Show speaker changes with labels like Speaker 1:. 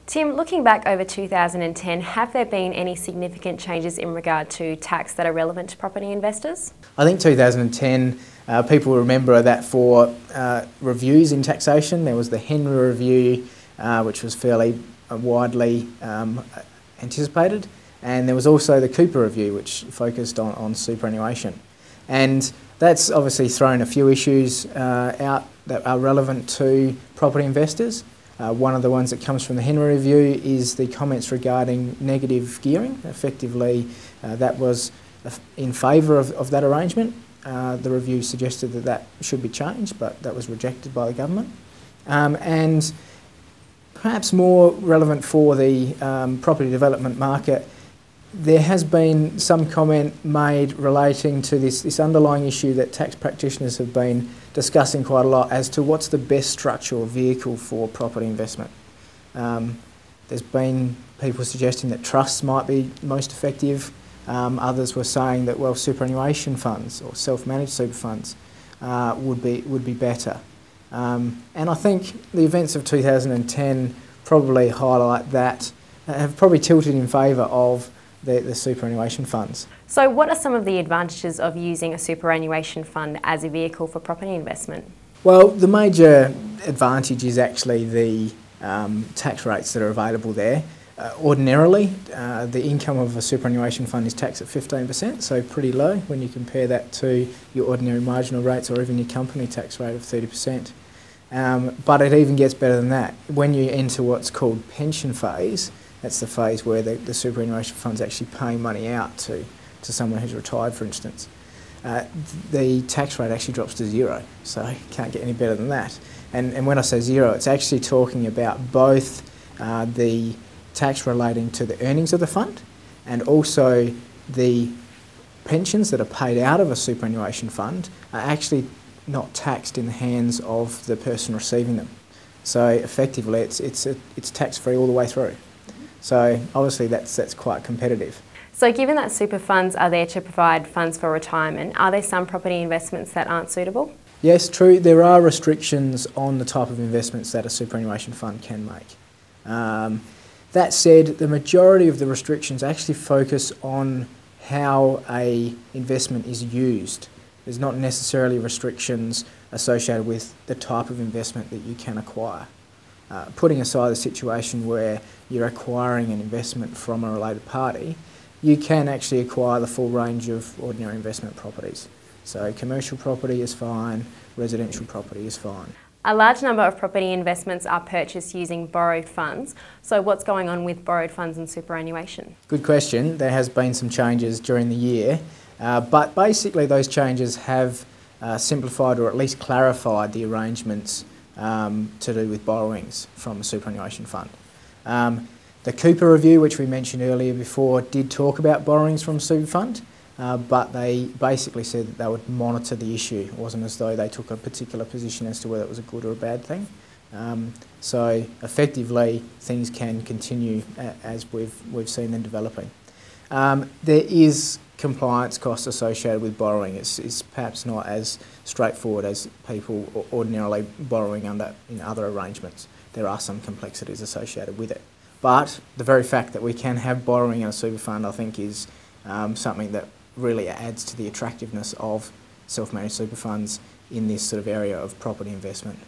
Speaker 1: Tim, looking back over 2010, have there been any significant changes in regard to tax that are relevant to property investors?
Speaker 2: I think 2010, people remember that for reviews in taxation. There was the Henry Review, which was fairly widely anticipated, and there was also the Cooper Review, which focused on superannuation. And that's obviously thrown a few issues out that are relevant to property investors. One of the ones that comes from the Henry Review is the comments regarding negative gearing. Effectively, that was in favour of that arrangement. The review suggested that that should be changed, but that was rejected by the government. And perhaps more relevant for the property development market, there has been some comment made relating to this underlying issue that tax practitioners have been discussing quite a lot as to what's the best structure or vehicle for property investment. There's been people suggesting that trusts might be most effective. Others were saying that, well, superannuation funds or self-managed super funds would be better. And I think the events of 2010 probably highlight that, have probably tilted in favour of the superannuation funds.
Speaker 1: So what are some of the advantages of using a superannuation fund as a vehicle for property investment?
Speaker 2: Well, the major advantage is actually the tax rates that are available there. Ordinarily, the income of a superannuation fund is taxed at 15%, so pretty low when you compare that to your ordinary marginal rates or even your company tax rate of 30%. But it even gets better than that. When you enter what's called pension phase, that's the phase where the superannuation fund's actually paying money out to someone who's retired, for instance. The tax rate actually drops to zero, so you can't get any better than that. And when I say zero, it's actually talking about both the tax relating to the earnings of the fund and also the pensions that are paid out of a superannuation fund are actually not taxed in the hands of the person receiving them. So effectively it's tax-free all the way through. So obviously that's quite competitive.
Speaker 1: So given that super funds are there to provide funds for retirement, are there some property investments that aren't suitable?
Speaker 2: Yes, true. There are restrictions on the type of investments that a superannuation fund can make. That said, the majority of the restrictions actually focus on how an investment is used. There's not necessarily restrictions associated with the type of investment that you can acquire. Putting aside the situation where you're acquiring an investment from a related party, you can actually acquire the full range of ordinary investment properties. So commercial property is fine, residential property is fine.
Speaker 1: A large number of property investments are purchased using borrowed funds. So what's going on with borrowed funds and superannuation?
Speaker 2: Good question. There has been some changes during the year, but basically those changes have simplified or at least clarified the arrangements to do with borrowings from a superannuation fund. The Cooper Review, which we mentioned earlier before, did talk about borrowings from a super fund, but they basically said that they would monitor the issue. It wasn't as though they took a particular position as to whether it was a good or a bad thing. So effectively, things can continue as we've seen them developing. There is compliance costs associated with borrowing. It's perhaps not as straightforward as people ordinarily borrowing under in other arrangements. There are some complexities associated with it. But the very fact that we can have borrowing in a super fund, I think, is something that really adds to the attractiveness of self-managed super funds in this sort of area of property investment.